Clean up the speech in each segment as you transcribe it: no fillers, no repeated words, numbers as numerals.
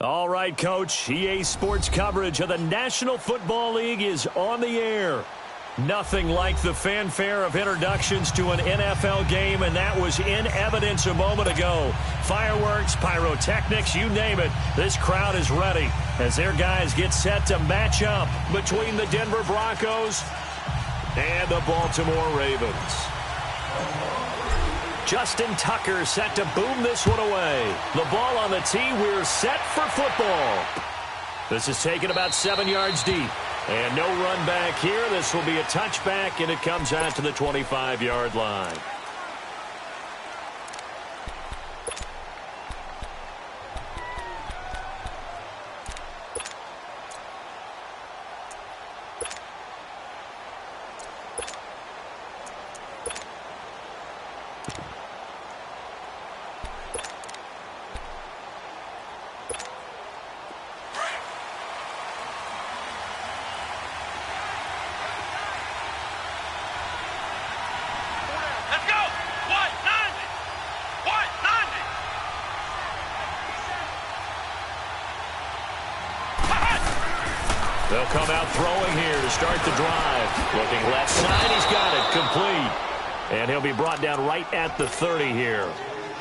All right, Coach. EA Sports coverage of the National Football League is on the air. Nothing like the fanfare of introductions to an NFL game, and that was in evidence a moment ago. Fireworks, pyrotechnics, you name it. This crowd is ready as their guys get set to match up between the Denver Broncos and the Baltimore Ravens. Justin Tucker set to boom this one away. The ball on the tee. We're set for football. This is taken about 7 yards deep. And no run back here. This will be a touchback, and it comes out to the 25-yard line. They'll come out throwing here to start the drive. Looking left side, he's got it, complete. And he'll be brought down right at the 30 here.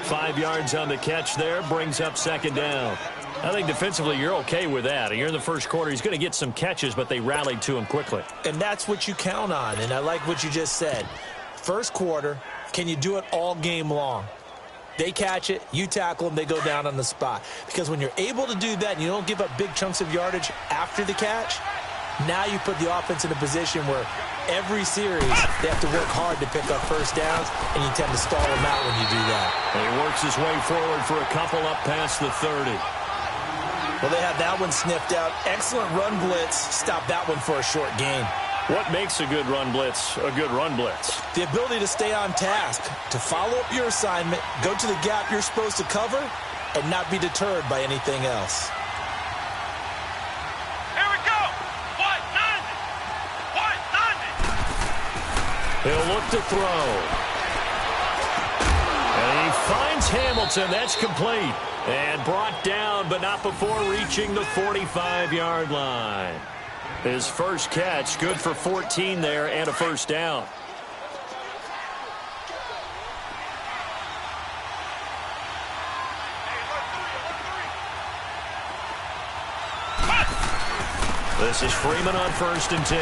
5 yards on the catch there, brings up second down. I think defensively you're okay with that. You're in the first quarter. He's going to get some catches, but they rallied to him quickly. And that's what you count on, and I like what you just said. First quarter, can you do it all game long? They catch it, you tackle them, they go down on the spot. Because when you're able to do that and you don't give up big chunks of yardage after the catch, now you put the offense in a position where every series they have to work hard to pick up first downs, and you tend to stall them out when you do that. And he works his way forward for a couple up past the 30. Well, they have that one sniffed out. Excellent run blitz. Stop that one for a short gain. What makes a good run blitz a good run blitz? The ability to stay on task, to follow up your assignment, go to the gap you're supposed to cover, and not be deterred by anything else. Here we go! 190! He'll look to throw. And he finds Hamilton. That's complete. And brought down, but not before reaching the 45-yard line. His first catch, good for 14 there and a first down. This is Freeman on 1st and 10.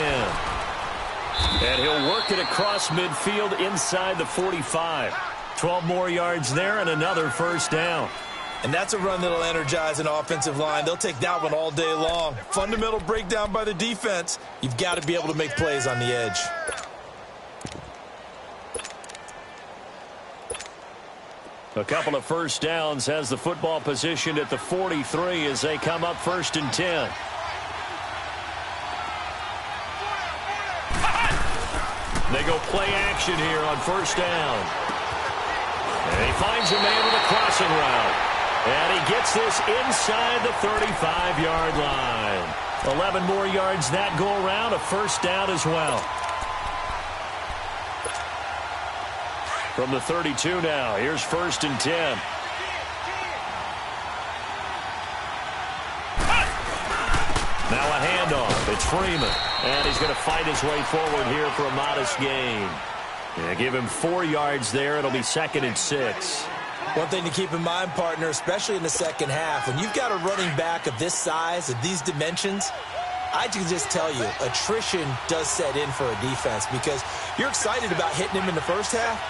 And he'll work it across midfield inside the 45. 12 more yards there and another first down. And that's a run that'll energize an offensive line. They'll take that one all day long. Fundamental breakdown by the defense. You've got to be able to make plays on the edge. A couple of first downs has the football positioned at the 43 as they come up 1st and 10. They go play action here on first down. And he finds a man with a crossing route. And he gets this inside the 35-yard line. 11 more yards that go around, a first down as well. From the 32 now, here's 1st and 10. Now a handoff. It's Freeman. And he's going to fight his way forward here for a modest gain. Yeah, give him 4 yards there. It'll be 2nd and 6. One thing to keep in mind, partner, especially in the second half, when you've got a running back of this size, of these dimensions, I can just tell you, attrition does set in for a defense because you're excited about hitting him in the first half.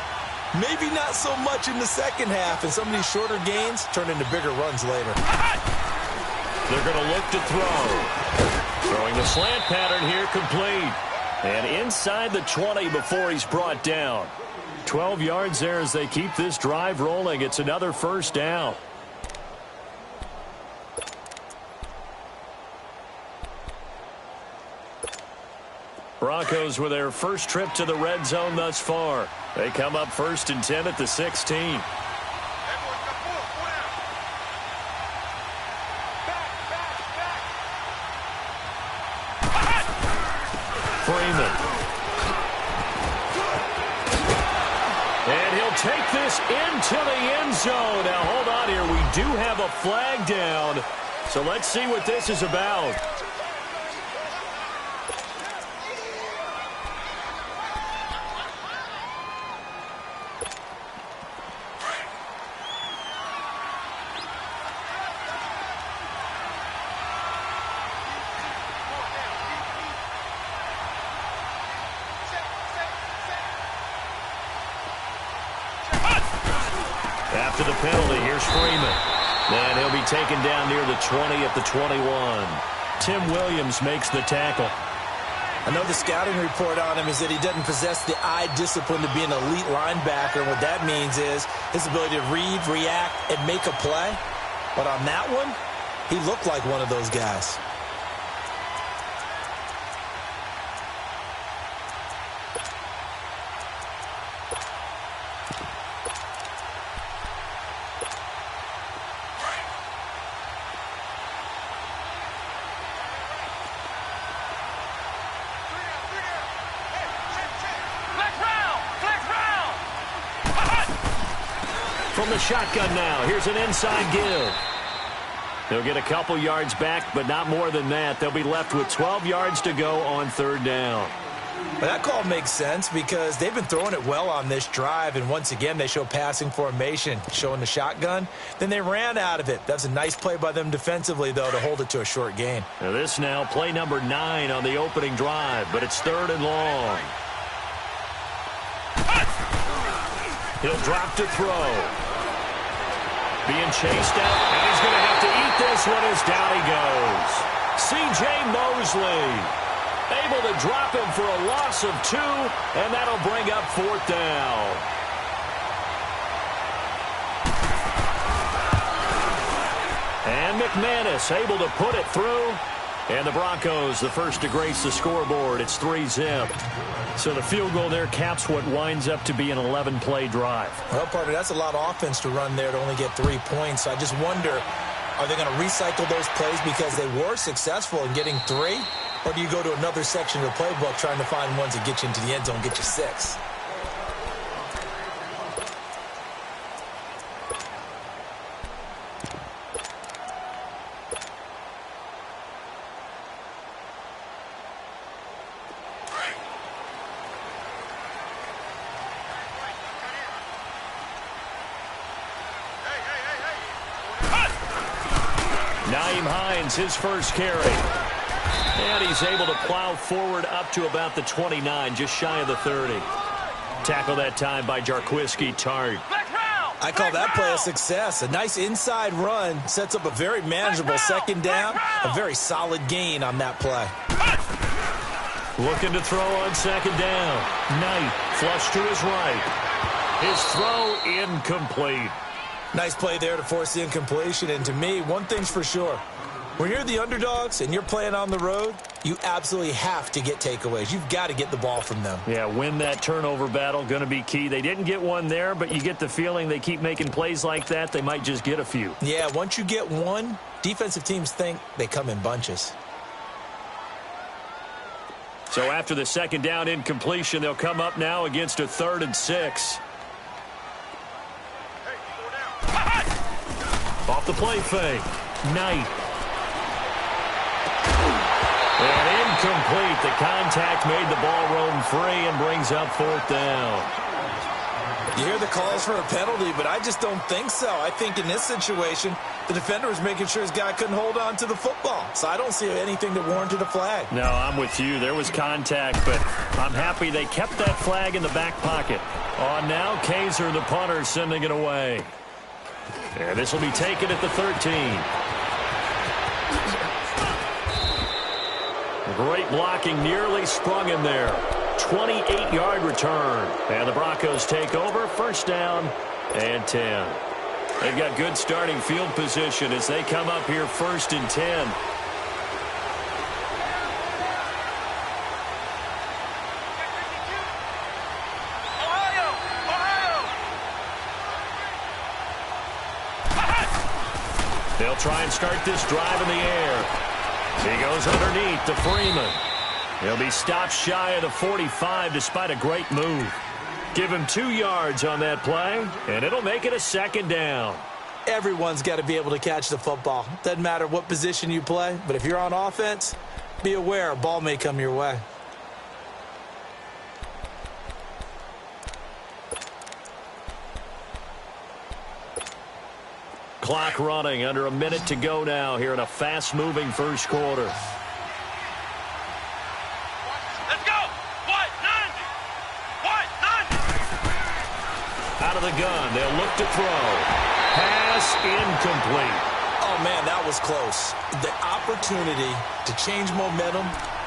Maybe not so much in the second half, and some of these shorter gains turn into bigger runs later. They're going to look to throw. Throwing the slant pattern here complete. And inside the 20 before he's brought down. 12 yards there as they keep this drive rolling. It's another first down. Broncos with their first trip to the red zone thus far. They come up 1st and 10 at the 16. Freeman. And he'll take this into the end zone. Now, hold on here. We do have a flag down. So let's see what this is about. After the penalty, here's Freeman. And he'll be taken down near the 20 at the 21. Tim Williams makes the tackle. I know the scouting report on him is that he doesn't possess the eye discipline to be an elite linebacker. And what that means is his ability to read, react, and make a play. But on that one, he looked like one of those guys. From the shotgun now, here's an inside give. They'll get a couple yards back, but not more than that. They'll be left with 12 yards to go on third down. But that call makes sense because they've been throwing it well on this drive, and once again, they show passing formation, showing the shotgun. Then they ran out of it. That's a nice play by them defensively, though, to hold it to a short gain. Now this now, play number 9 on the opening drive, but it's third and long. He'll drop to throw. Being chased out, and he's going to have to eat this one as down he goes. C.J. Mosley able to drop him for a loss of 2, and that'll bring up fourth down. And McManus able to put it through. And the Broncos, the first to grace the scoreboard. It's 3-zip. So the field goal there caps what winds up to be an 11-play drive. Well, partner, that's a lot of offense to run there to only get 3 points. So I just wonder, are they going to recycle those plays because they were successful in getting 3? Or do you go to another section of the playbook trying to find ones that get you into the end zone, get you 6? His first carry. And he's able to plow forward up to about the 29, just shy of the 30. Tackle that time by Jarquiski Tart. I call that play a success. A nice inside run sets up a very manageable second down. A very solid gain on that play. Looking to throw on second down. Knight flush to his right. His throw incomplete. Nice play there to force the incompletion. And to me, one thing's for sure. When you're the underdogs and you're playing on the road, you absolutely have to get takeaways. You've got to get the ball from them. Yeah, win that turnover battle, going to be key. They didn't get one there, but you get the feeling they keep making plays like that, they might just get a few. Yeah, once you get one, defensive teams think they come in bunches. So after the second down incompletion, they'll come up now against a 3rd and 6. Off the play fake. Knight. And incomplete. The contact made the ball roam free and brings up fourth down. You hear the calls for a penalty, but I just don't think so. I think in this situation, the defender was making sure his guy couldn't hold on to the football. So I don't see anything that warranted a flag. No, I'm with you. There was contact, but I'm happy they kept that flag in the back pocket. On now, Kaiser, the punter, sending it away. And this will be taken at the 13. Great blocking, nearly sprung him there. 28-yard return. And the Broncos take over, first down and 10. They've got good starting field position as they come up here 1st and 10. They'll try and start this drive in the air. He goes underneath to Freeman. He'll be stopped shy of the 45 despite a great move. Give him 2 yards on that play, and it'll make it a second down. Everyone's got to be able to catch the football. Doesn't matter what position you play, but if you're on offense, be aware a ball may come your way. Clock running, under a minute to go now here in a fast-moving first quarter. Let's go! What? 90! What? 90! Out of the gun, they'll look to throw. Pass incomplete. Oh, man, that was close. The opportunity to change momentum,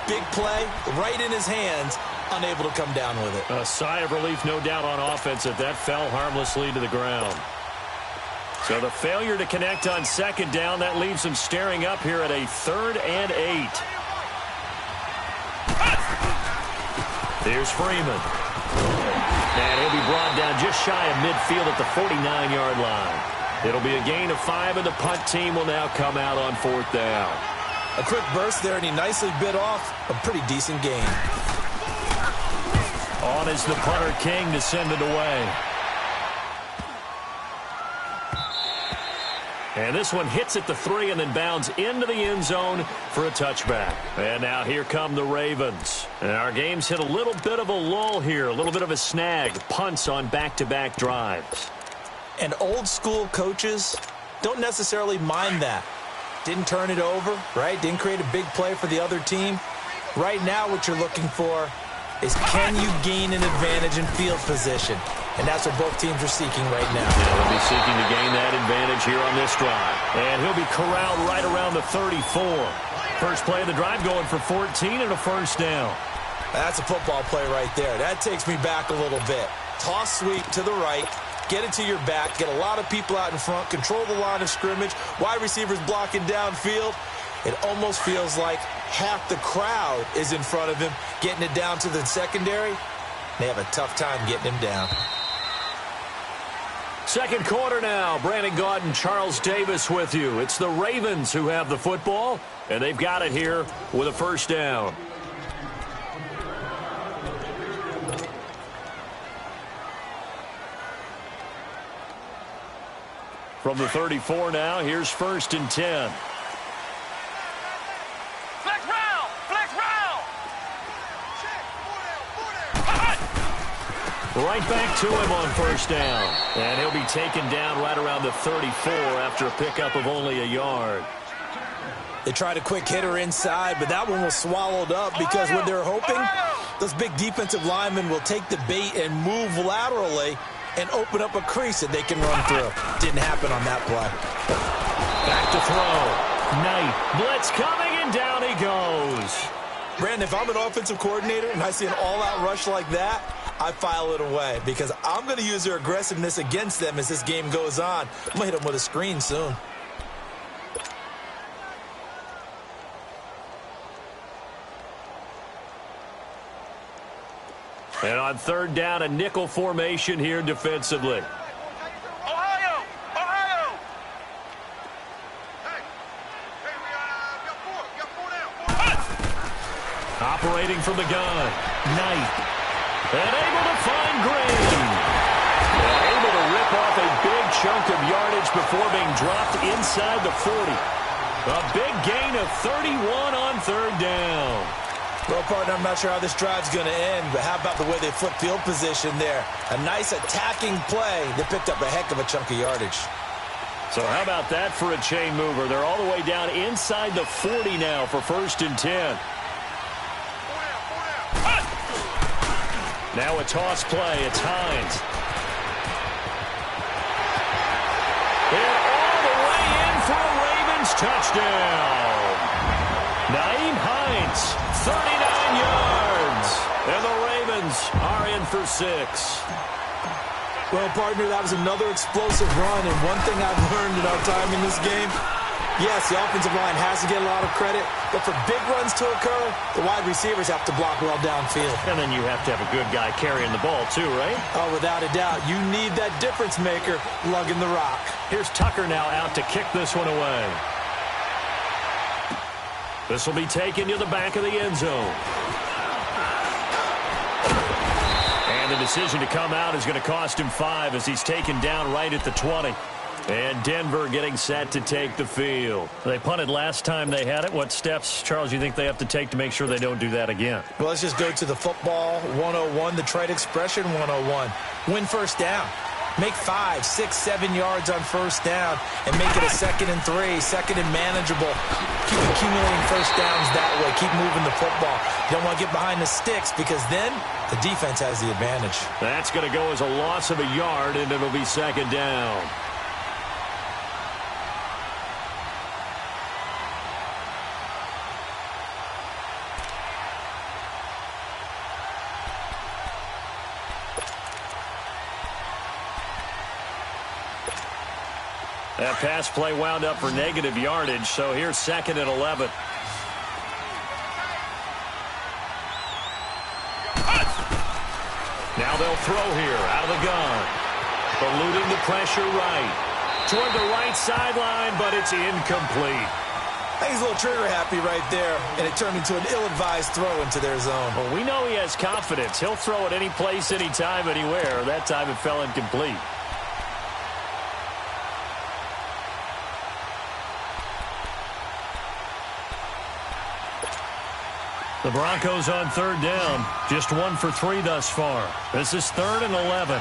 big play, right in his hands, unable to come down with it. A sigh of relief, no doubt, on offense that fell harmlessly to the ground. So the failure to connect on second down, that leaves them staring up here at a 3rd and 8. Here's Freeman. And he'll be brought down just shy of midfield at the 49-yard line. It'll be a gain of 5, and the punt team will now come out on 4th down. A quick burst there, and he nicely bit off a pretty decent gain. On is the punter King to send it away. And this one hits at the 3 and then bounds into the end zone for a touchback. And now here come the Ravens. And our game's hit a little bit of a lull here, a little bit of a snag. Punts on back-to-back drives. And old-school coaches don't necessarily mind that. Didn't turn it over, right? Didn't create a big play for the other team. Right now what you're looking for is can you gain an advantage in field position? And that's what both teams are seeking right now. Yeah, they'll be seeking to gain that advantage here on this drive. And he'll be corralled right around the 34. First play of the drive going for 14 and a first down. That's a football play right there. That takes me back a little bit. Toss sweep to the right. Get it to your back. Get a lot of people out in front. Control the line of scrimmage. Wide receivers blocking downfield. It almost feels like half the crowd is in front of him, getting it down to the secondary. They have a tough time getting him down. Second quarter now. Brandon Gaudin, Charles Davis with you. It's the Ravens who have the football, and they've got it here with a first down. From the 34 now, here's 1st and 10. Flex round! Flex round! Right back to him on first down. And he'll be taken down right around the 34 after a pickup of only a yard. They tried a quick hitter inside, but that one was swallowed up because what they're hoping, those big defensive linemen will take the bait and move laterally and open up a crease that they can run through. Didn't happen on that play. Back to throw. Knight. Blitz coming, and down he goes. Brandon, if I'm an offensive coordinator and I see an all-out rush like that, I file it away because I'm going to use their aggressiveness against them as this game goes on. I'm going to hit them with a screen soon. And on 3rd down, a nickel formation here defensively. Ohio! Ohio! Hey, we got 4 down. Operating from the gun. Knight. And able to find Green. And able to rip off a big chunk of yardage before being dropped inside the 40. A big gain of 31 on 3rd down. Well, partner, I'm not sure how this drive's going to end, but how about the way they flip field position there? A nice attacking play that picked up a heck of a chunk of yardage. So how about that for a chain mover? They're all the way down inside the 40 now for 1st and 10. Now a toss play. It's Hines. And all the way in for a Ravens touchdown. Naeem Hines, 39 yards. And the Ravens are in for 6. Well, partner, that was another explosive run, and one thing I've learned in our time in this game, yes, the offensive line has to get a lot of credit, but for big runs to occur, the wide receivers have to block well downfield. And then you have to have a good guy carrying the ball too, right? Oh, without a doubt. You need that difference maker lugging the rock. Here's Tucker now out to kick this one away. This will be taken to the back of the end zone. And the decision to come out is going to cost him 5 as he's taken down right at the 20. And Denver getting set to take the field. They punted last time they had it. What steps, Charles, you think they have to take to make sure they don't do that again? Well, let's just go to the football 101, the trade expression 101. Win first down. Make 5, 6, 7 yards on first down and make it a 2nd and 3, 2nd and manageable. Keep accumulating first downs that way. Keep moving the football. You don't want to get behind the sticks because then the defense has the advantage. That's going to go as a loss of a yard, and it'll be 2nd down. That pass play wound up for negative yardage, so here's 2nd and 11. Now they'll throw here out of the gun. Eluding the pressure right. Toward the right sideline, but it's incomplete. I think he's a little trigger happy right there, and it turned into an ill-advised throw into their zone. Well, we know he has confidence. He'll throw it any place, anytime, anywhere. That time it fell incomplete. The Broncos on 3rd down. Just 1 for 3 thus far. This is 3rd and 11.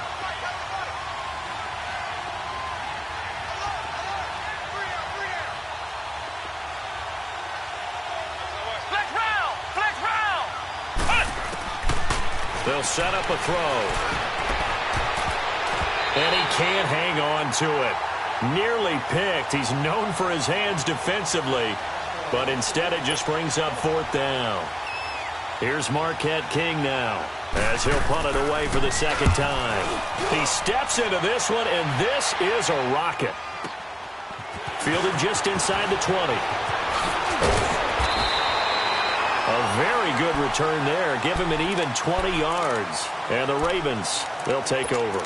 Flex round. They'll set up a throw. And he can't hang on to it. Nearly picked. He's known for his hands defensively, but instead it just brings up 4th down. Here's Marquette King now, as he'll punt it away for the 2nd time. He steps into this one, and this is a rocket. Fielded just inside the 20. A very good return there. Give him an even 20 yards. And the Ravens, they'll take over.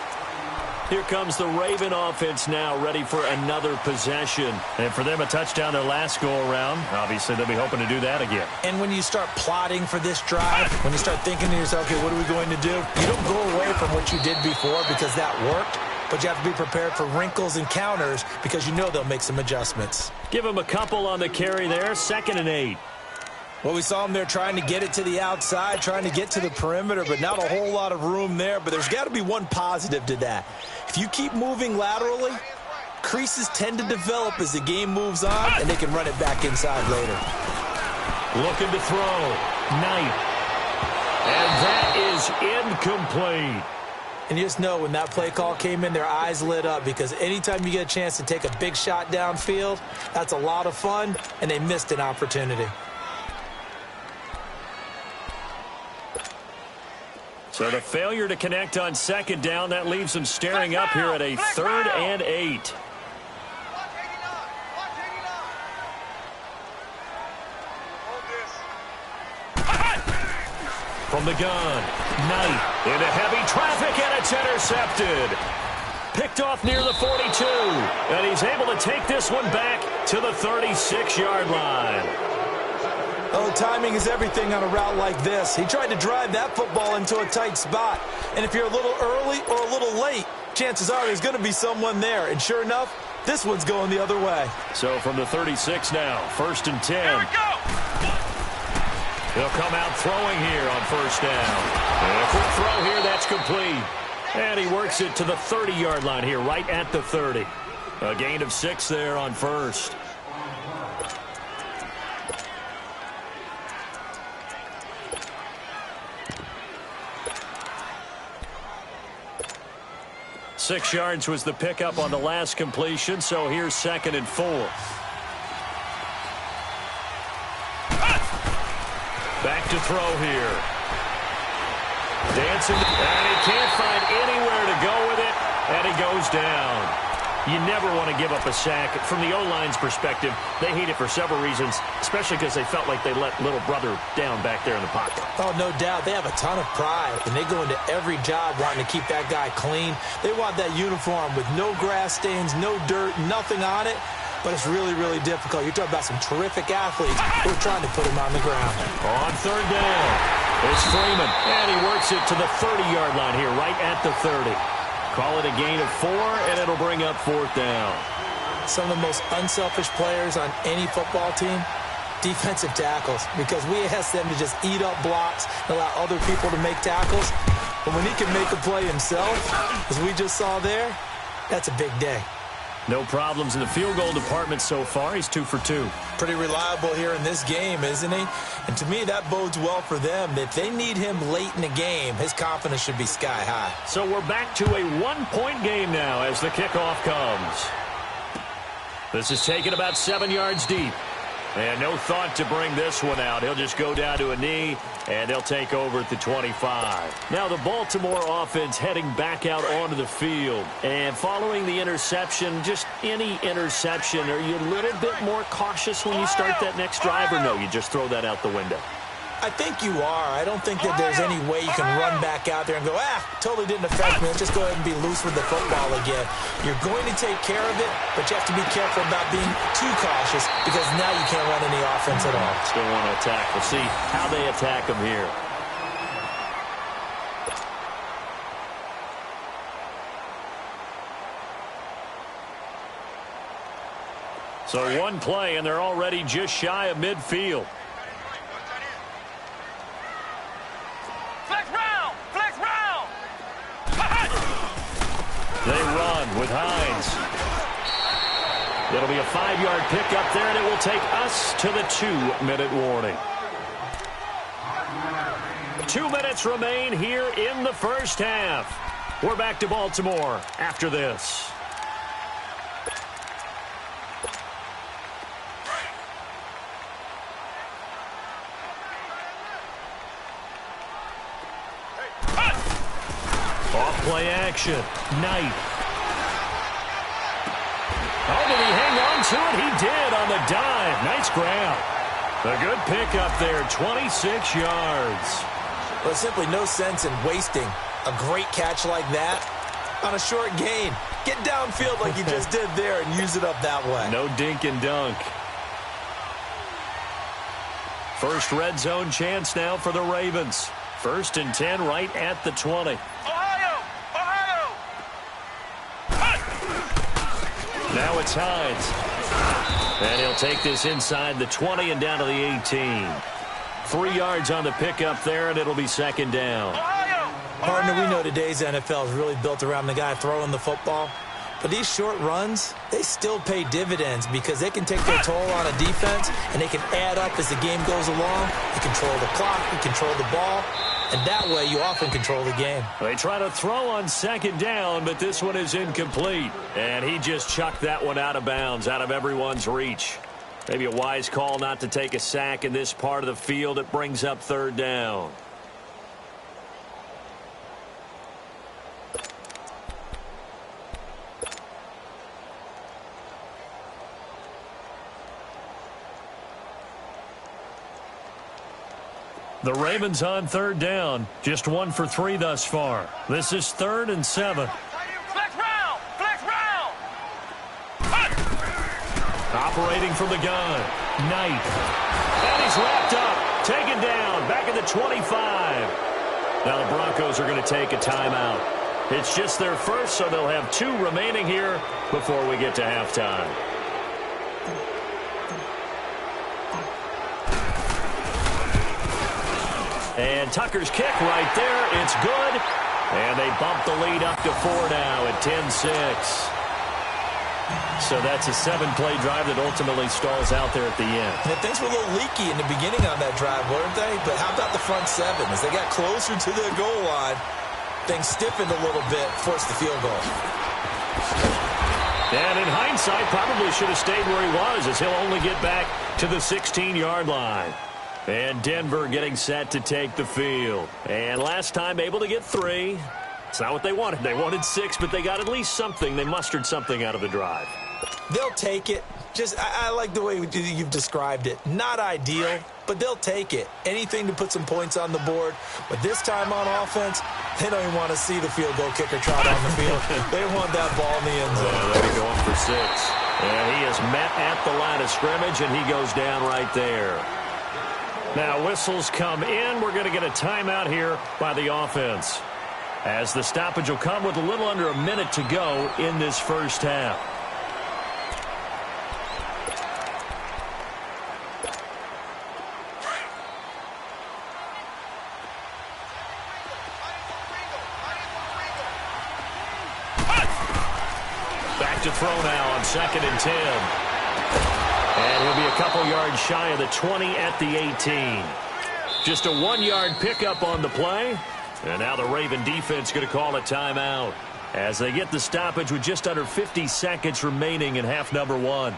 Here comes the Raven offense now, ready for another possession. And for them, a touchdown their last go-around. Obviously, they'll be hoping to do that again. And when you start plotting for this drive, when you start thinking to yourself, okay, what are we going to do? You don't go away from what you did before because that worked, but you have to be prepared for wrinkles and counters because you know they'll make some adjustments. Give him a couple on the carry there, 2nd and 8. Well, we saw him there trying to get it to the outside, trying to get to the perimeter, but not a whole lot of room there. But there's got to be one positive to that. If you keep moving laterally, creases tend to develop as the game moves on, and they can run it back inside later. Looking to throw. Knight. And that is incomplete. And you just know when that play call came in, their eyes lit up because anytime you get a chance to take a big shot downfield, that's a lot of fun, and they missed an opportunity. So the failure to connect on 2nd down, that leaves them staring up here at a 3rd and 8. From the gun, Knight into heavy traffic, and it's intercepted. Picked off near the 42, and he's able to take this one back to the 36-yard line. Oh, timing is everything on a route like this. He tried to drive that football into a tight spot. And if you're a little early or a little late, chances are there's going to be someone there. And sure enough, this one's going the other way. So from the 36 now, 1st and 10. Here we go. He'll come out throwing here on 1st down. And a quick throw here, that's complete. And he works it to the 30-yard line here, right at the 30. A gain of 6 there on 1st. Six yards was the pickup on the last completion, so here's 2nd and 4. Back to throw here. Dancing, and he can't find anywhere to go with it, and he goes down. You never want to give up a sack. From the O-line's perspective, they hate it for several reasons, especially because they felt like they let little brother down back there in the pocket. Oh, no doubt. They have a ton of pride, and they go into every job wanting to keep that guy clean. They want that uniform with no grass stains, no dirt, nothing on it. But it's really, really difficult. You're talking about some terrific athletes who are trying to put him on the ground. On 3rd down, it's Freeman, and he works it to the 30-yard line here, right at the 30. Call it a gain of 4, and it'll bring up 4th down. Some of the most unselfish players on any football team, defensive tackles, because we ask them to just eat up blocks and allow other people to make tackles. But when he can make a play himself, as we just saw there, that's a big day. No problems in the field goal department so far. He's 2 for 2. Pretty reliable here in this game, isn't he? And to me, that bodes well for them. If they need him late in the game, his confidence should be sky high. So we're back to a 1-point game now as the kickoff comes. This is taken about 7 yards deep. And no thought to bring this one out. He'll just go down to a knee, and they'll take over at the 25. Now the Baltimore offense heading back out onto the field. And following the interception, just any interception, are you a little bit more cautious when you start that next drive, or no, you just throw that out the window? I think you are. I don't think that there's any way you can run back out there and go, totally didn't affect me. Let's just go ahead and be loose with the football again. You're going to take care of it, but you have to be careful about being too cautious because now you can't run any offense at all. Still want to attack. We'll see how they attack them here. So one play, and they're already just shy of midfield. They run with Hines. It'll be a 5-yard pickup there, and it will take us to the 2-minute warning. 2 minutes remain here in the first half. We're back to Baltimore after this. Off-play action. Knight. Oh, did he hang on to it? He did on the dive. Nice grab. A good pickup there, 26 yards. Well, there's simply no sense in wasting a great catch like that on a short gain. Get downfield like you just did there and use it up that way. No dink and dunk. First red zone chance now for the Ravens. 1st and 10 right at the 20. Now it's Hines. And he'll take this inside the 20 and down to the 18. 3 yards on the pickup there, and it'll be 2nd down. Partner, we know today's NFL is really built around the guy throwing the football. But these short runs, they still pay dividends because they can take their toll on a defense, and they can add up as the game goes along. You control the clock, you control the ball. And that way, you often control the game. They try to throw on 2nd down, but this one is incomplete. And he just chucked that one out of bounds, out of everyone's reach. Maybe a wise call not to take a sack in this part of the field. It brings up 3rd down. The Ravens on 3rd down. Just 1 for 3 thus far. This is 3rd and 7. Flex round! Flex round! Operating from the gun. Knight. And he's wrapped up. Taken down. Back at the 25. Now the Broncos are going to take a timeout. It's just their first, so they'll have 2 remaining here before we get to halftime. And Tucker's kick right there. It's good. And they bump the lead up to 4 now at 10-6. So that's a 7-play drive that ultimately stalls out there at the end. And things were a little leaky in the beginning on that drive, weren't they? But how about the front 7? As they got closer to the goal line, things stiffened a little bit, forced the field goal. And in hindsight, probably should have stayed where he was, as he'll only get back to the 16-yard line. And Denver getting set to take the field. And last time able to get 3. It's not what they wanted. They wanted 6, but they got at least something. They mustered something out of the drive. They'll take it. I like the way you've described it. Not ideal, but they'll take it. Anything to put some points on the board. But this time on offense, they don't even want to see the field goal kicker trot on the field. They want that ball in the end zone. They'll be going for 6. And he is met at the line of scrimmage, and he goes down right there. Now whistles come in. We're going to get a timeout here by the offense. as the stoppage will come with a little under a minute to go in this first half. Back to throw now on 2nd and 10. And he'll be a couple yards shy of the 20 at the 18. Just a 1-yard pickup on the play. And now the Raven defense going to call a timeout as they get the stoppage with just under 50 seconds remaining in half number 1.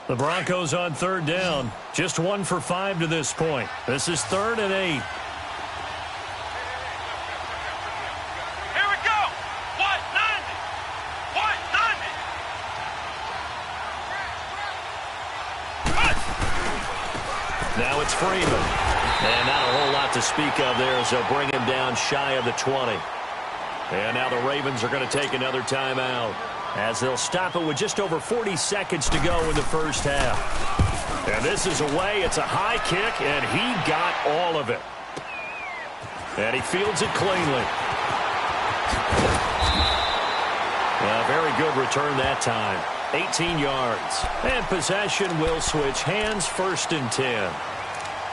The Broncos on 3rd down. Just 1 for 5 to this point. This is 3rd and 8. Here we go. 190. 190. Now it's Freeman. And not a whole lot to speak of there as they'll bring him down shy of the 20. And now the Ravens are going to take another timeout, as they'll stop it with just over 40 seconds to go in the first half. And this is away. It's a high kick, and he got all of it. And he fields it cleanly. A very good return that time. 18 yards. And possession will switch hands, 1st and 10.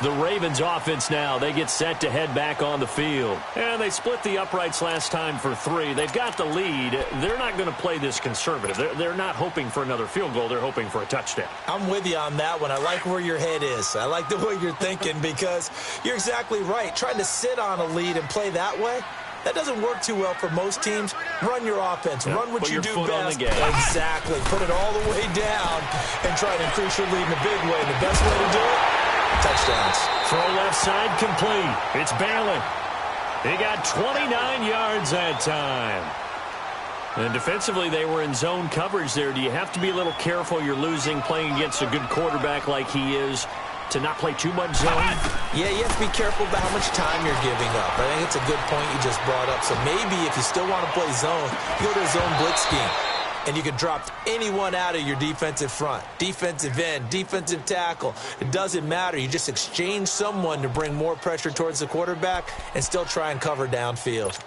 The Ravens offense now, they get set to head back on the field. And they split the uprights last time for 3. They've got the lead. They're not going to play this conservative. They're not hoping for another field goal. They're hoping for a touchdown. I'm with you on that one. I like where your head is. I like the way you're thinking, because you're exactly right. Trying to sit on a lead and play that way, that doesn't work too well for most teams. Run your offense. Run what you do best. Exactly. Put it all the way down and try to increase your lead in a big way. The best way to do it, touchdowns. Throw left side complete. It's Balin. He got 29 yards that time. And defensively, they were in zone coverage there. Do you have to be a little careful? You're losing, playing against a good quarterback like he is, to not play too much zone? Yeah, you have to be careful about how much time you're giving up. I think it's a good point you just brought up. So maybe if you still want to play zone, you go to a zone blitz scheme, and you can drop anyone out of your defensive front, defensive end, defensive tackle. It doesn't matter. You just exchange someone to bring more pressure towards the quarterback and still try and cover downfield.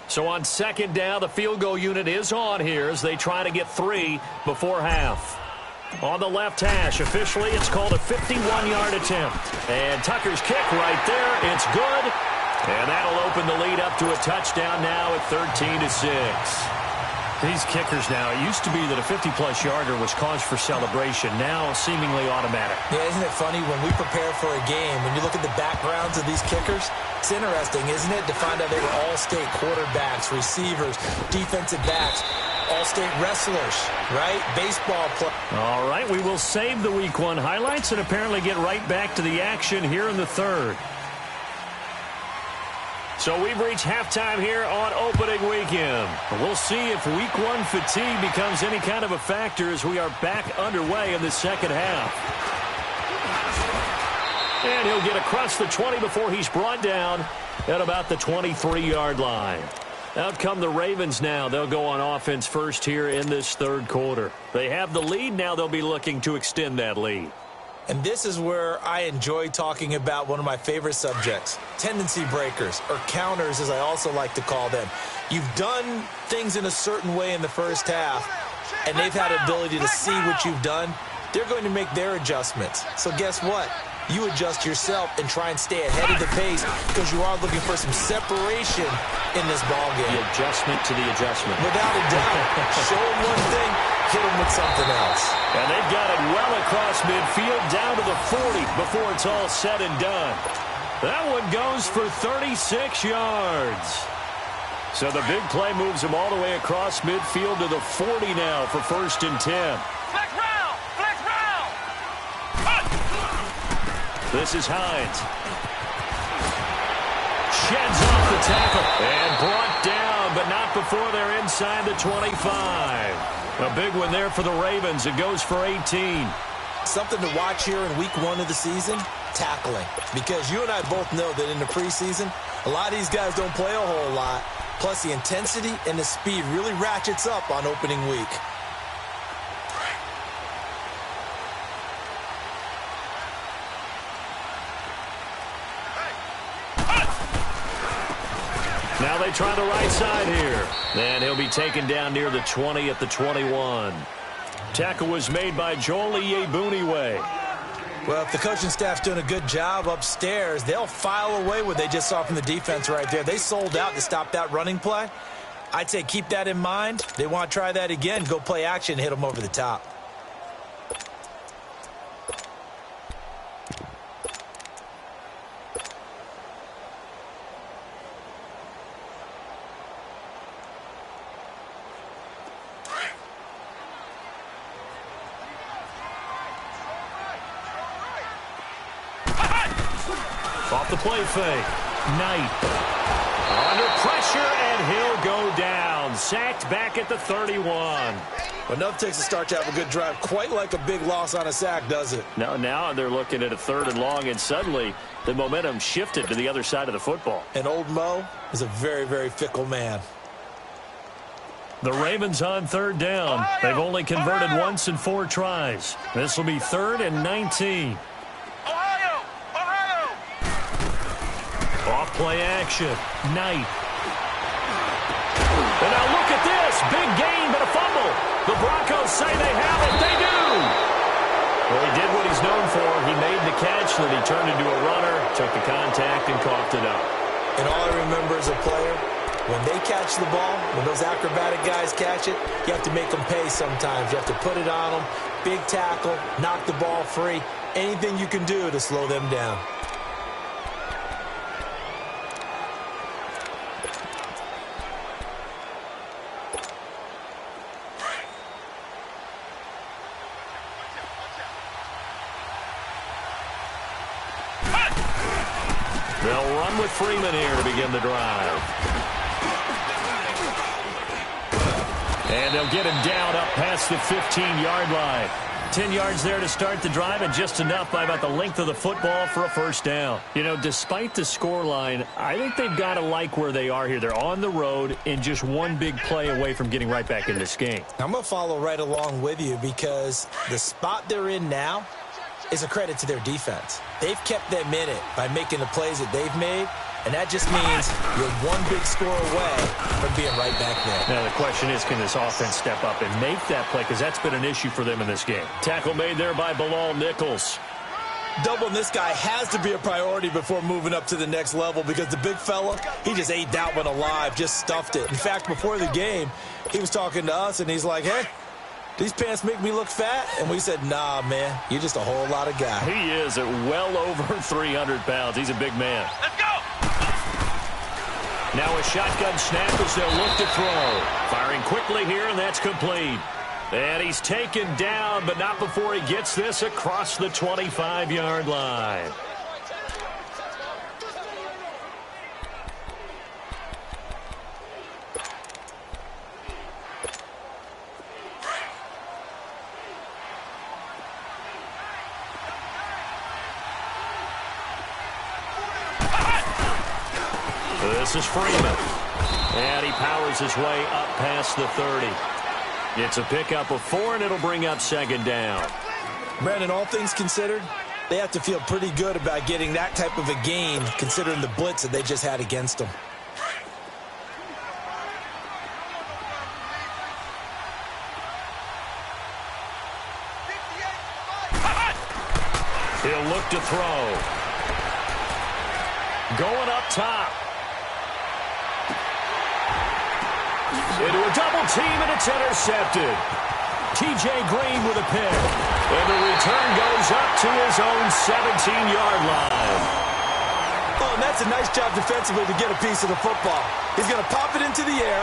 So on 2nd down, the field goal unit is on here as they try to get 3 before half. On the left hash, officially, it's called a 51-yard attempt. And Tucker's kick right there. It's good. And that'll open the lead up to a touchdown now at 13-6. These kickers now, it used to be that a 50-plus yarder was cause for celebration. Now seemingly automatic. Yeah, isn't it funny when we prepare for a game, when you look at the backgrounds of these kickers, it's interesting, isn't it, to find out they were all-state quarterbacks, receivers, defensive backs, all-state wrestlers, right? Baseball players. All right, we will save the Week 1 highlights and apparently get right back to the action here in the 3rd. So we've reached halftime here on opening weekend. We'll see if Week 1 fatigue becomes any kind of a factor as we are back underway in the second half. And he'll get across the 20 before he's brought down at about the 23-yard line. Out come the Ravens now. They'll go on offense first here in this 3rd quarter. They have the lead. Now they'll be looking to extend that lead. And this is where I enjoy talking about one of my favorite subjects, tendency breakers, or counters as I also like to call them. You've done things in a certain way in the first half, and they've had the ability to see what you've done. They're going to make their adjustments. So guess what? You adjust yourself and try and stay ahead of the pace because you are looking for some separation in this ballgame. The adjustment to the adjustment. Without a doubt. Show them one thing, hit them with something else. And they've got it well across midfield down to the 40 before it's all said and done. That one goes for 36 yards. So the big play moves them all the way across midfield to the 40 now for 1st and 10. Flex round! Flex round! This is Hines. Sheds off the tackle and brought down, but not before they're inside the 25. A big one there for the Ravens. It goes for 18. Something to watch here in Week 1 of the season. tackling. Because you and I both know that in the preseason, a lot of these guys don't play a whole lot. Plus, the intensity and the speed really ratchets up on opening week. Now they try the right side here. And he'll be taken down near the 20 at the 21. Tackle was made by Joel Iyiegbuniwe. Well, if the coaching staff's doing a good job upstairs, they'll file away what they just saw from the defense right there. They sold out to stop that running play. I'd say keep that in mind. They want to try that again. Go play action, hit them over the top. Off the play fake. Knight. Under pressure, and he'll go down. Sacked back at the 31. Enough takes a start to have a good drive. Quite like a big loss on a sack, does it? Now they're looking at a 3rd and long, and suddenly the momentum shifted to the other side of the football. And old Mo is a very, very fickle man. The Ravens on 3rd down. They've only converted once in 4 tries. This will be 3rd and 19. Off play action. Knight. And now look at this. Big gain, but a fumble. The Broncos say they have it. They do. Well, he did what he's known for. He made the catch, then he turned into a runner, took the contact, and coughed it up. And all I remember as a player, when they catch the ball, when those acrobatic guys catch it, you have to make them pay sometimes. You have to put it on them. Big tackle, knock the ball free. Anything you can do to slow them down. They'll run with Freeman here to begin the drive. And they'll get him down up past the 15-yard line. 10 yards there to start the drive, and just enough by about the length of the football for a first down. You know, despite the scoreline, I think they've got to like where they are here. They're on the road and just one big play away from getting right back in this game. I'm going to follow right along with you because the spot they're in now is a credit to their defense. They've kept them in it by making the plays that they've made, and that just means you're one big score away from being right back there. Now, the question is, can this offense step up and make that play? Because that's been an issue for them in this game. Tackle made there by Bilal Nichols. Doubling this guy has to be a priority before moving up to the next level because the big fella, he just ate that one alive, just stuffed it. In fact, before the game, he was talking to us, and he's like, hey, these pants make me look fat? And we said, nah, man, you're just a whole lot of guy. He is at well over 300 pounds. He's a big man. Let's go! Now a shotgun snap as they'll look to throw. Firing quickly here, and that's complete. And he's taken down, but not before he gets this across the 25-yard line. This is Freeman. And he powers his way up past the 30. It's a pickup of 4, and it'll bring up 2nd down. Brandon, all things considered, they have to feel pretty good about getting that type of a gain, considering the blitz that they just had against them. He'll look to throw. Going up top. Into a double team, and it's intercepted. T.J. Green with a pick. And the return goes up to his own 17-yard line. Oh, and that's a nice job defensively to get a piece of the football. He's going to pop it into the air,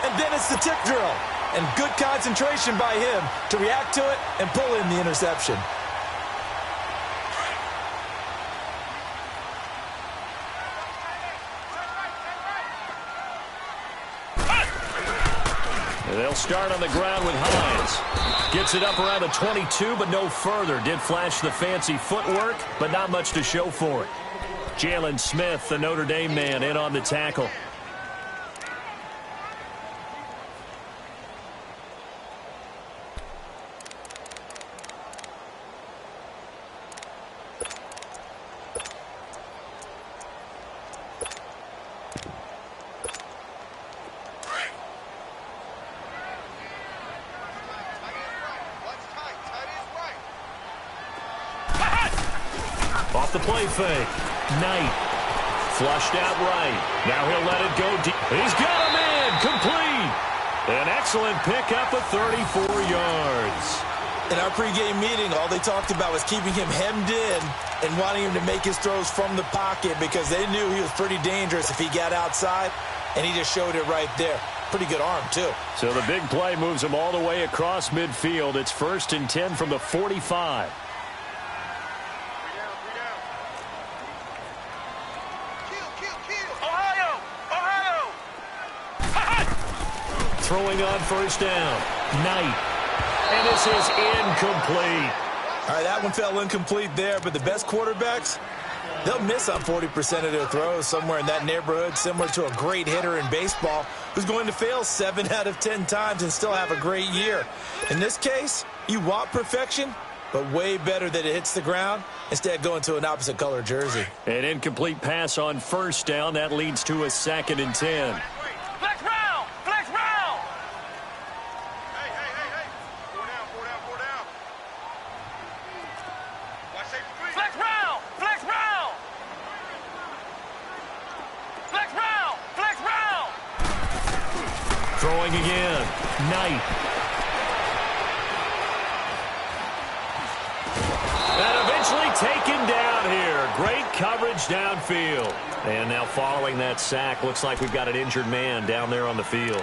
and then it's the tip drill. And good concentration by him to react to it and pull in the interception. They'll start on the ground with Hines. Gets it up around the 22, but no further. Did flash the fancy footwork, but not much to show for it. Jalen Smith, the Notre Dame man, in on the tackle. Off the play fake. Knight. Flushed out right. Now he'll let it go deep. He's got a man. Complete. An excellent pickup of 34 yards. In our pregame meeting, all they talked about was keeping him hemmed in and wanting him to make his throws from the pocket because they knew he was pretty dangerous if he got outside, and he just showed it right there. Pretty good arm, too. So the big play moves him all the way across midfield. It's 1st and 10 from the 45. Throwing on first down. Knight. And this is incomplete. All right, that one fell incomplete there, but the best quarterbacks, they'll miss on 40% of their throws, somewhere in that neighborhood, similar to a great hitter in baseball who's going to fail 7 out of 10 times and still have a great year. In this case, you want perfection, but way better that it hits the ground instead of going to an opposite color jersey. An incomplete pass on first down. That leads to a 2nd and 10. Flex round! Flex round! Hey, hey, hey, hey! 4 down, 4 down, 4 down. Watch safe for me. Flex round! Flex round! Flex round! Flex round! Throwing again. Knight. And eventually taken down here. Great coverage downfield. And now following that sack, looks like we've got an injured man down there on the field.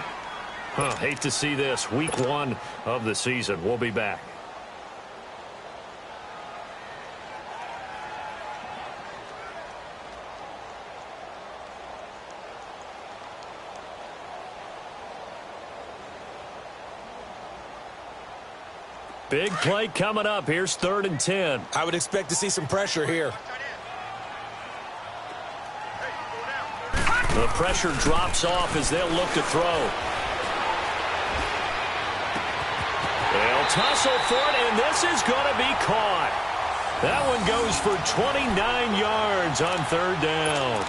Hate to see this. Week 1 of the season. We'll be back. Big play coming up. Here's 3rd and 10. I would expect to see some pressure here. The pressure drops off as they'll look to throw. They'll tussle for it, and this is going to be caught. That one goes for 29 yards on 3rd down.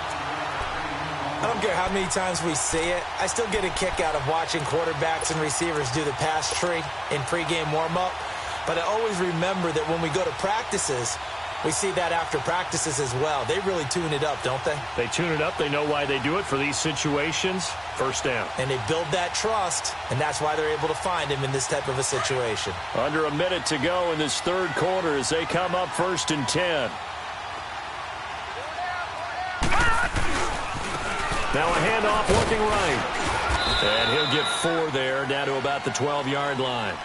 I don't care how many times we see it. I still get a kick out of watching quarterbacks and receivers do the pass tree in pregame warm-up. But I always remember that when we go to practices, we see that after practices as well. They really tune it up, don't they? They tune it up. They know why they do it for these situations. First down. And they build that trust, and that's why they're able to find him in this type of a situation. Under a minute to go in this 3rd quarter as they come up 1st and 10. Now a handoff working right. And he'll get 4 there, down to about the 12-yard line.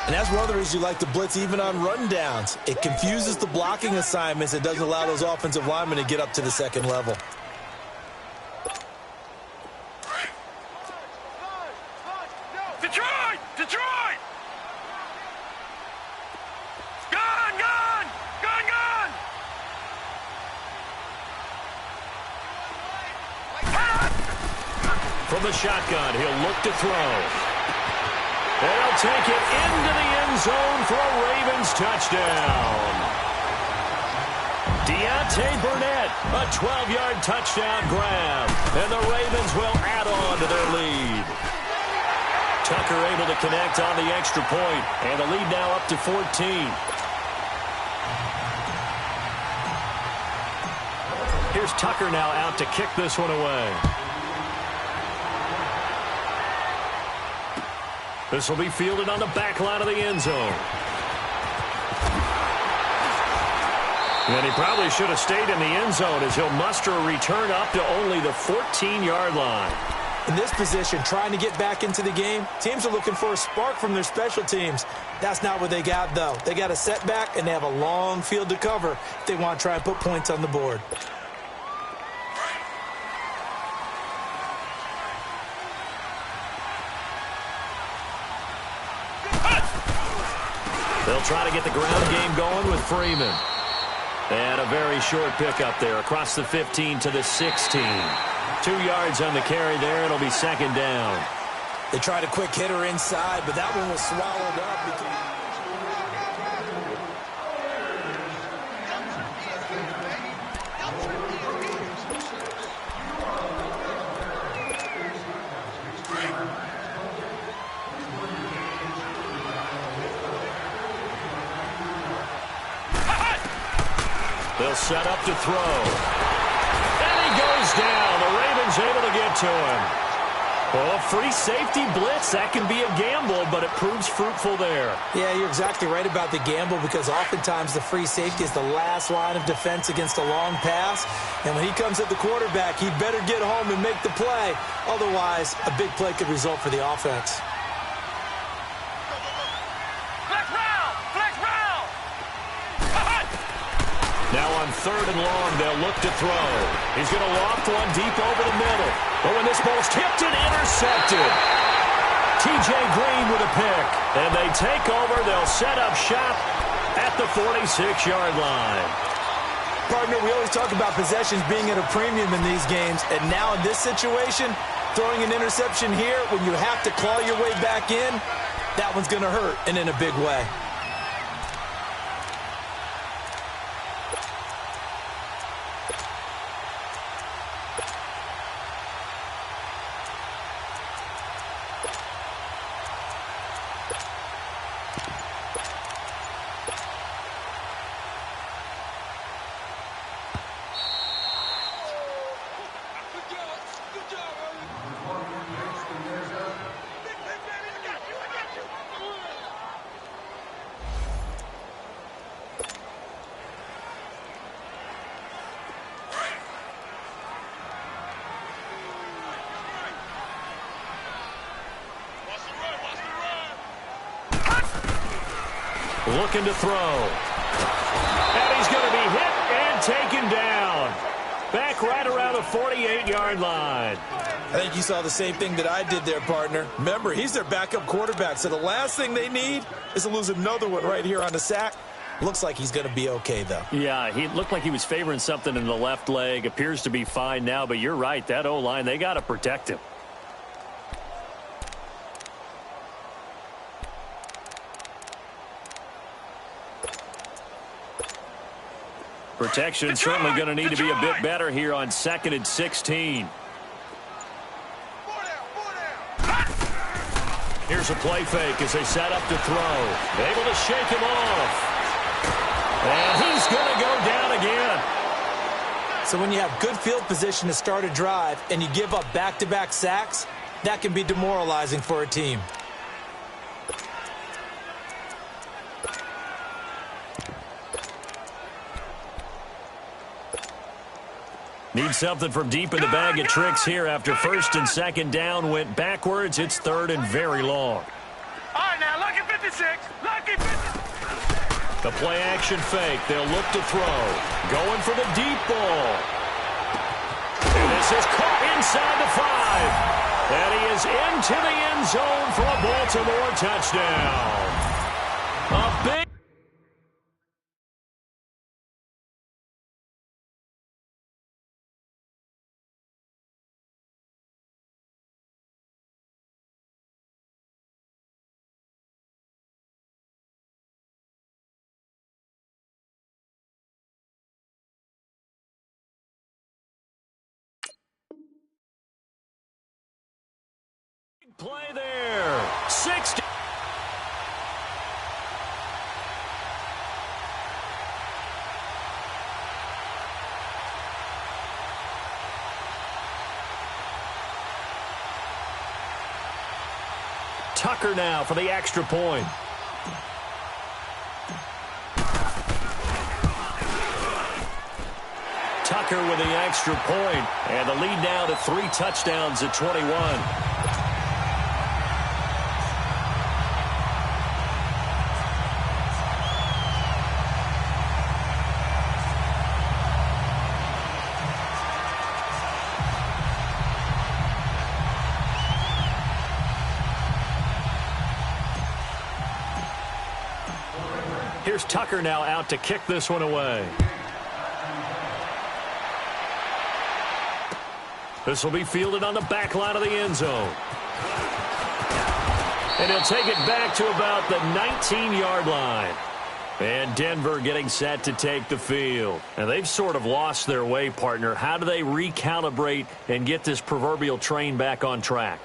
And that's one of the reasons you like to blitz even on rundowns. It confuses the blocking assignments. It doesn't allow those offensive linemen to get up to the 2nd level. Detroit! Detroit! Gun! Gun! Gun! Gun! From the shotgun, he'll look to throw. They'll take it into the end zone for a Ravens touchdown. Deontay Burnett, a 12-yard touchdown grab. And the Ravens will add on to their lead. Tucker able to connect on the extra point, and the lead now up to 14. Here's Tucker now out to kick this one away. This will be fielded on the back line of the end zone. And he probably should have stayed in the end zone as he'll muster a return up to only the 14-yard line. In this position, trying to get back into the game, teams are looking for a spark from their special teams. That's not what they got, though. They got a setback, and they have a long field to cover if they want to try and put points on the board. They'll try to get the ground game going with Freeman. And a very short pickup there across the 15 to the 16. 2 yards on the carry there. It'll be second down. They tried a quick hitter inside, but that one was swallowed up. They'll set up to throw. And he goes down. The Ravens able to get to him. Well, free safety blitz, that can be a gamble, but it proves fruitful there. Yeah, you're exactly right about the gamble because oftentimes the free safety is the last line of defense against a long pass. And when he comes at the quarterback, he better get home and make the play. Otherwise, a big play could result for the offense. Now on 3rd and long, they'll look to throw. He's going to loft one deep over the middle. But when this ball's tipped and intercepted, T.J. Green with a pick. And they take over. They'll set up shop at the 46-yard line. Partner, we always talk about possessions being at a premium in these games. And now in this situation, throwing an interception here when you have to claw your way back in, that one's going to hurt and in a big way. Looking to throw. And he's going to be hit and taken down. Back right around the 48-yard line. I think you saw the same thing that I did there, partner. Remember, he's their backup quarterback, so the last thing they need is to lose another one right here on the sack. Looks like he's going to be okay, though. Yeah, he looked like he was favoring something in the left leg. Appears to be fine now, but you're right. That O-line, they got to protect him. Protection certainly going to need to be a bit better here on 2nd and 16. Here's a play fake as they set up to throw. Able to shake him off. And he's going to go down again. So when you have good field position to start a drive and you give up back-to-back sacks, that can be demoralizing for a team. Need something from deep in the bag of tricks here after 1st and 2nd down went backwards. It's 3rd and very long. All right, now, lucky 56. Lucky 56. The play action fake. They'll look to throw. Going for the deep ball. And this is caught inside the 5. And he is into the end zone for a Baltimore touchdown. A big play there. 60. Tucker now for the extra point. Tucker with the extra point, and the lead now to 3 touchdowns at 21. Here's Tucker now out to kick this one away. This will be fielded on the back line of the end zone. And he'll take it back to about the 19-yard line. And Denver getting set to take the field. And they've sort of lost their way, partner. How do they recalibrate and get this proverbial train back on track?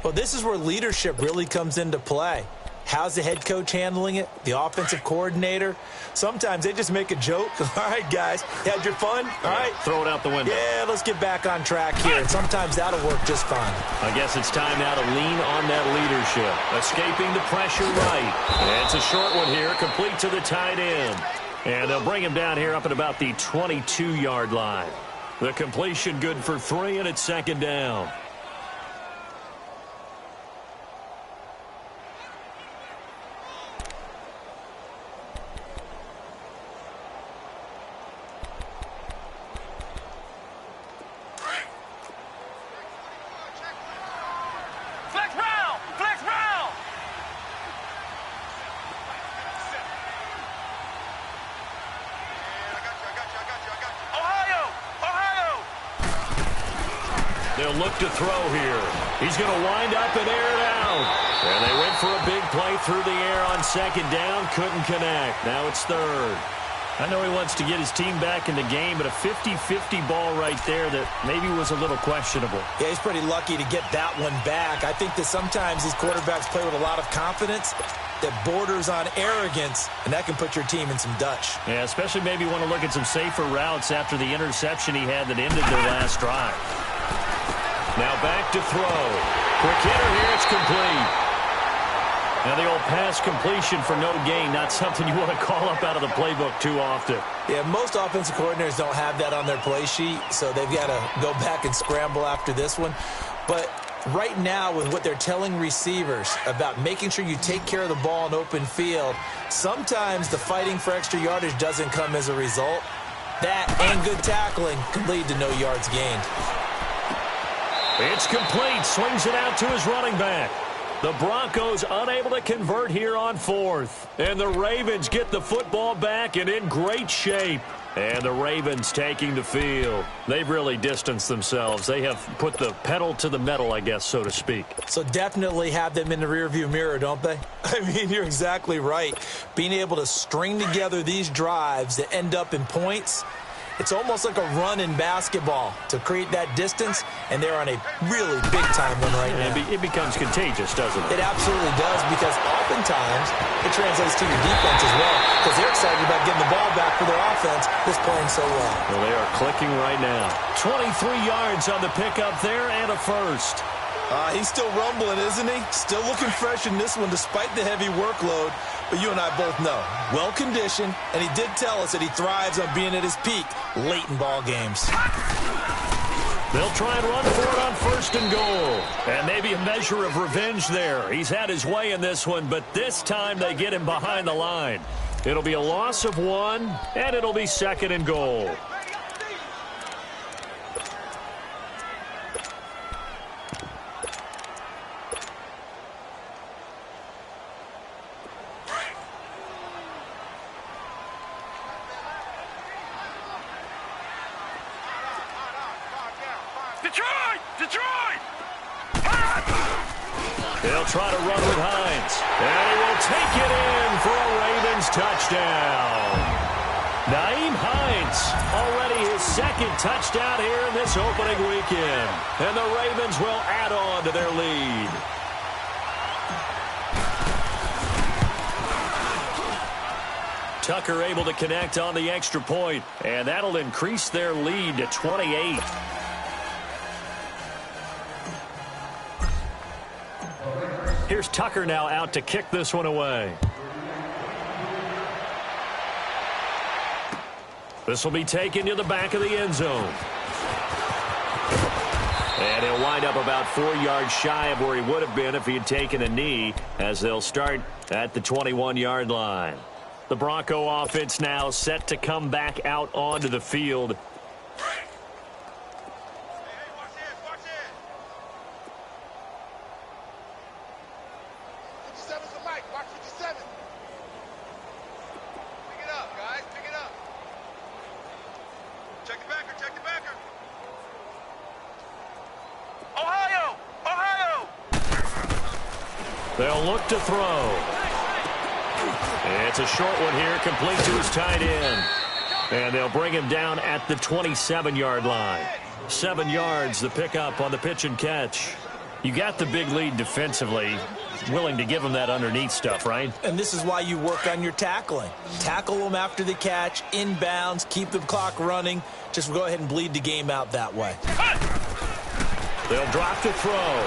Well, this is where leadership really comes into play. How's the head coach handling it? The offensive coordinator? Sometimes they just make a joke. All right, guys, had your fun? All right. Throw it out the window. Yeah, let's get back on track here. And sometimes that'll work just fine. I guess it's time now to lean on that leadership. Escaping the pressure right. And it's a short one here, complete to the tight end. And they'll bring him down here up at about the 22-yard line. The completion good for 3, and it's second down. They'll look to throw here. He's going to wind up and air it out. And they went for a big play through the air on second down. Couldn't connect. Now it's third. I know he wants to get his team back in the game, but a 50-50 ball right there that maybe was a little questionable. Yeah, he's pretty lucky to get that one back. I think that sometimes these quarterbacks play with a lot of confidence that borders on arrogance, and that can put your team in some Dutch. Yeah, especially maybe want to look at some safer routes after the interception he had that ended their last drive. Now back to throw. Quick hitter here, it's complete. Now the old pass completion for no gain, not something you want to call up out of the playbook too often. Yeah, most offensive coordinators don't have that on their play sheet, so they've got to go back and scramble after this one. But right now, with what they're telling receivers about making sure you take care of the ball in open field, sometimes the fighting for extra yardage doesn't come as a result. That and good tackling can lead to no yards gained. It's complete. Swings it out to his running back. The Broncos unable to convert here on fourth. And the Ravens get the football back and in great shape. And the Ravens taking the field. They've really distanced themselves. They have put the pedal to the metal, I guess, so to speak. So definitely have them in the rearview mirror, don't they? I mean, you're exactly right. Being able to string together these drives that end up in points, it's almost like a run in basketball to create that distance, and they're on a really big-time one right now. It becomes contagious, doesn't it? It absolutely does, because oftentimes it translates to your defense as well, because they're excited about getting the ball back for their offense that's playing so well. Well, they are clicking right now. 23 yards on the pickup there and a first. He's still rumbling, isn't he? Still looking fresh in this one despite the heavy workload. But you and I both know, well-conditioned, and he did tell us that he thrives on being at his peak late in ball games. They'll try and run for it on first and goal. And maybe a measure of revenge there. He's had his way in this one, but this time they get him behind the line. It'll be a loss of 1, and it'll be second and goal. Detroit! They'll try to run with Hines. And he will take it in for a Ravens touchdown. Nyheim Hines, already his second touchdown here in this opening weekend. And the Ravens will add on to their lead. Tucker able to connect on the extra point, and that'll increase their lead to 28. Here's Tucker now out to kick this one away. This will be taken to the back of the end zone. And he'll wind up about 4 yards shy of where he would have been if he had taken a knee, as they'll start at the 21-yard line. The Bronco offense now set to come back out onto the field. They'll look to throw. It's a short one here, complete to his tight end. And they'll bring him down at the 27-yard line. 7 yards, the pickup on the pitch and catch. You got the big lead defensively. Willing to give them that underneath stuff, right? And this is why you work on your tackling. Tackle them after the catch, inbounds, keep the clock running. Just go ahead and bleed the game out that way. They'll drop to throw.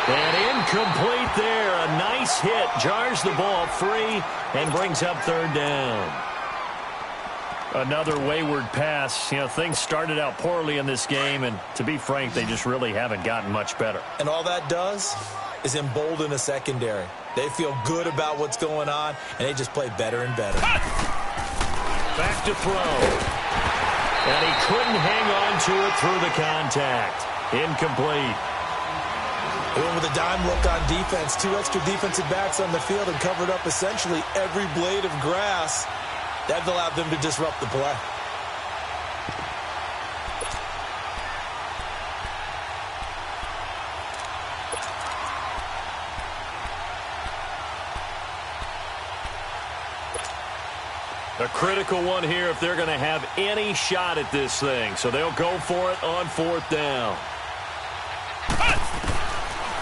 And incomplete there. A nice hit. Jars the ball free and brings up third down. Another wayward pass. You know, things started out poorly in this game, and to be frank, they just really haven't gotten much better. And all that does is embolden a secondary. They feel good about what's going on, and they just play better and better. Back to throw. And he couldn't hang on to it through the contact. Incomplete. They went with a dime look on defense. 2 extra defensive backs on the field and covered up essentially every blade of grass. That allowed them to disrupt the play. A critical one here if they're going to have any shot at this thing. So they'll go for it on fourth down.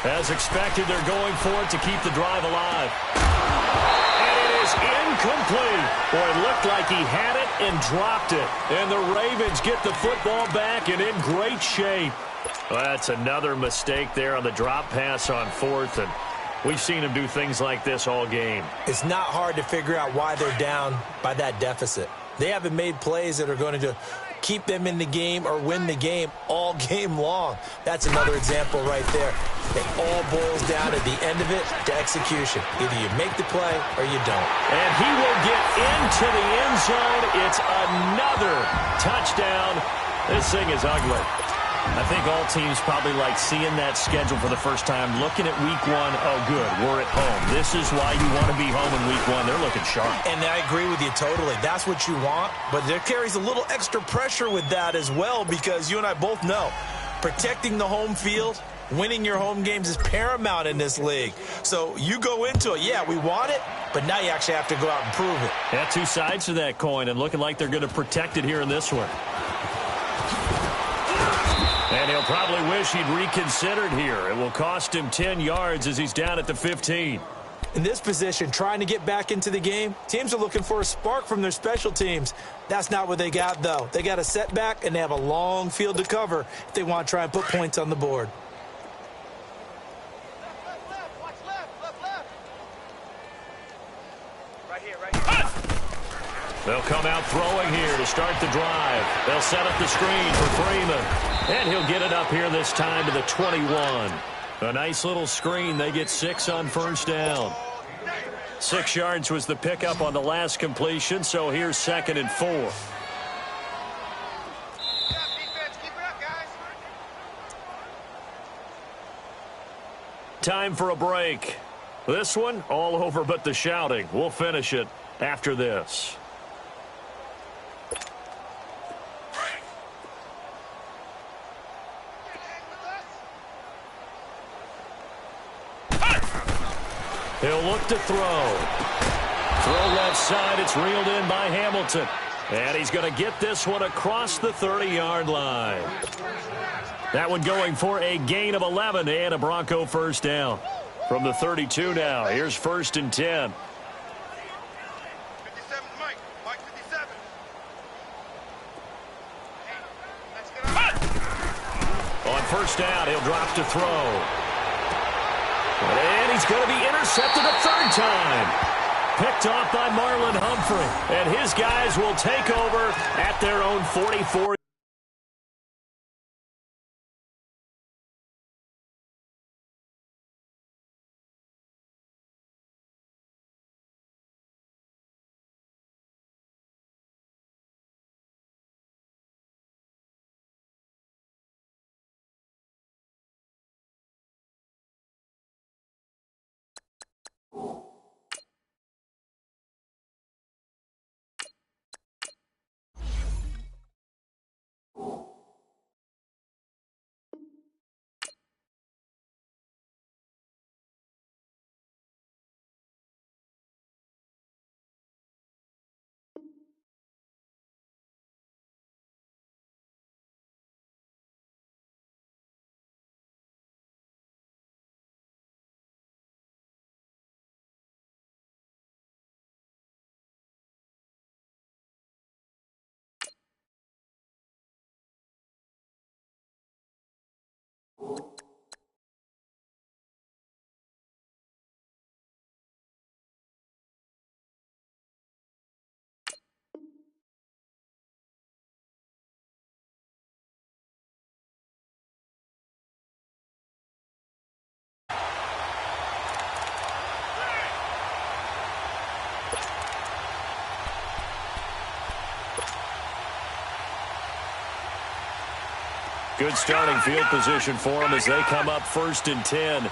As expected, they're going for it to keep the drive alive. Incomplete. Boy, it looked like he had it and dropped it. And the Ravens get the football back and in great shape. Well, that's another mistake there on the drop pass on fourth. And we've seen him do things like this all game. It's not hard to figure out why they're down by that deficit. They haven't made plays that are going to keep them in the game or win the game all game long. That's another example right there. It all boils down at the end of it to execution. Either you make the play or you don't. And he will get into the end zone. It's another touchdown. This thing is ugly. I think all teams probably like seeing that schedule for the first time, looking at week one. Oh, good, we're at home. This is why you want to be home in week one. They're looking sharp. And I agree with you totally. That's what you want, but there carries a little extra pressure with that as well, because you and I both know protecting the home field, winning your home games is paramount in this league. So you go into it, yeah, we want it, but now you actually have to go out and prove it. Yeah, two sides to that coin, and looking like they're going to protect it here in this one. And he'll probably wish he'd reconsidered here. It will cost him 10 yards as he's down at the 15. In this position, trying to get back into the game, teams are looking for a spark from their special teams. That's not what they got, though. They got a setback, and they have a long field to cover if they want to try and put points on the board. They'll come out throwing here to start the drive. They'll set up the screen for Freeman. And he'll get it up here this time to the 21. A nice little screen. They get 6 on first down. 6 yards was the pickup on the last completion, so here's 2nd and 4. Time for a break. This one, all over but the shouting. We'll finish it after this. He'll look to throw. Throw left side. It's reeled in by Hamilton. And he's going to get this one across the 30-yard line. That one going for a gain of 11 and a Bronco first down. From the 32 now. Here's 1st and 10. 57, Mike 57. On first down, he'll drop to throw. And he's going to be intercepted a third time. Picked off by Marlon Humphrey. And his guys will take over at their own 44. Good starting field position for them as they come up 1st and 10.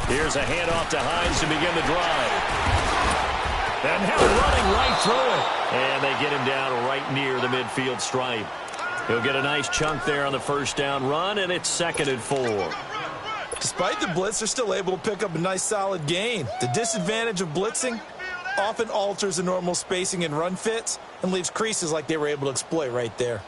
Here's a handoff to Hines to begin the drive. And now running right through it. And they get him down right near the midfield stripe. He'll get a nice chunk there on the 1st down run, and it's 2nd and 4. Despite the blitz, they're still able to pick up a nice solid gain. The disadvantage of blitzing often alters the normal spacing and run fits and leaves creases like they were able to exploit right there.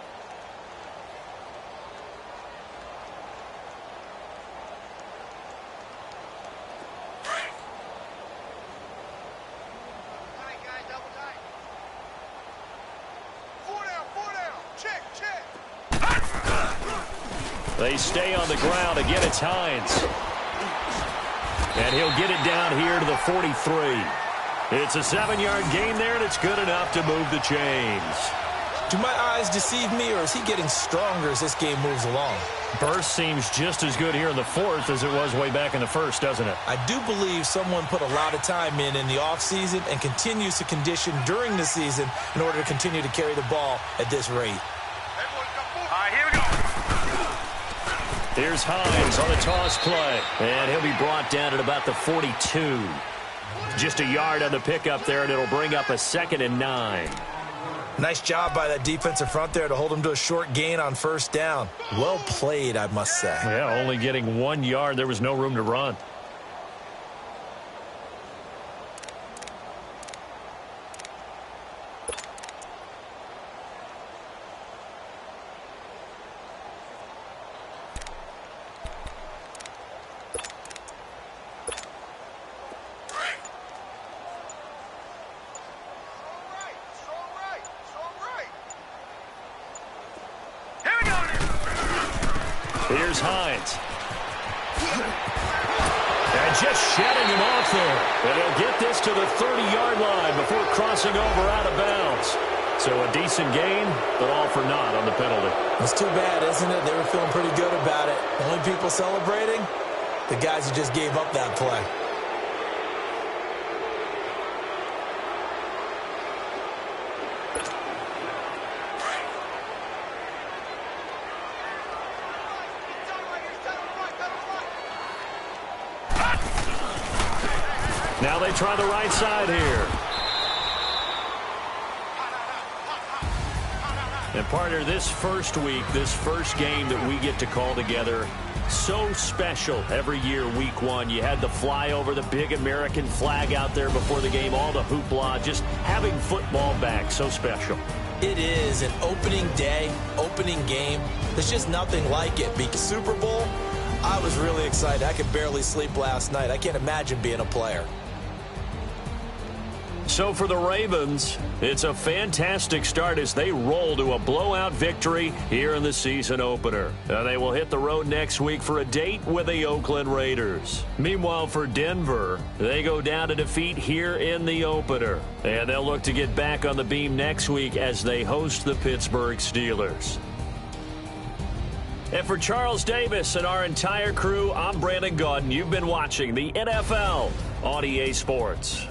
They stay on the ground. Again, it's Hines. And he'll get it down here to the 43. It's a 7-yard gain there, and it's good enough to move the chains. Do my eyes deceive me, or is he getting stronger as this game moves along? Burst seems just as good here in the 4th as it was way back in the 1st, doesn't it? I do believe someone put a lot of time in the offseason and continues to condition during the season in order to continue to carry the ball at this rate. All right, here we go. Here's Hines on the toss play. And he'll be brought down at about the 42. Just a yard on the pickup there, and it'll bring up a 2nd and 9. Nice job by that defensive front there to hold him to a short gain on 1st down. Well played, I must say. Yeah, only getting 1 yard. There was no room to run. Here's Hines. And just shedding him off there. And he'll get this to the 30-yard line before crossing over out of bounds. So a decent gain, but all for naught on the penalty. It's too bad, isn't it? They were feeling pretty good about it. Only people celebrating, the guys who just gave up that play. Now they try the right side here. And partner, this first week, this first game that we get to call together, so special every year, week 1. You had the flyover, the big American flag out there before the game, all the hoopla, just having football back, so special. It is an opening day, opening game. There's just nothing like it. Because Super Bowl, I was really excited. I could barely sleep last night. I can't imagine being a player. So for the Ravens, it's a fantastic start as they roll to a blowout victory here in the season opener. They will hit the road next week for a date with the Oakland Raiders. Meanwhile, for Denver, they go down to defeat here in the opener. And they'll look to get back on the beam next week as they host the Pittsburgh Steelers. And for Charles Davis and our entire crew, I'm Brandon Gaudin. You've been watching the NFL on EA Sports.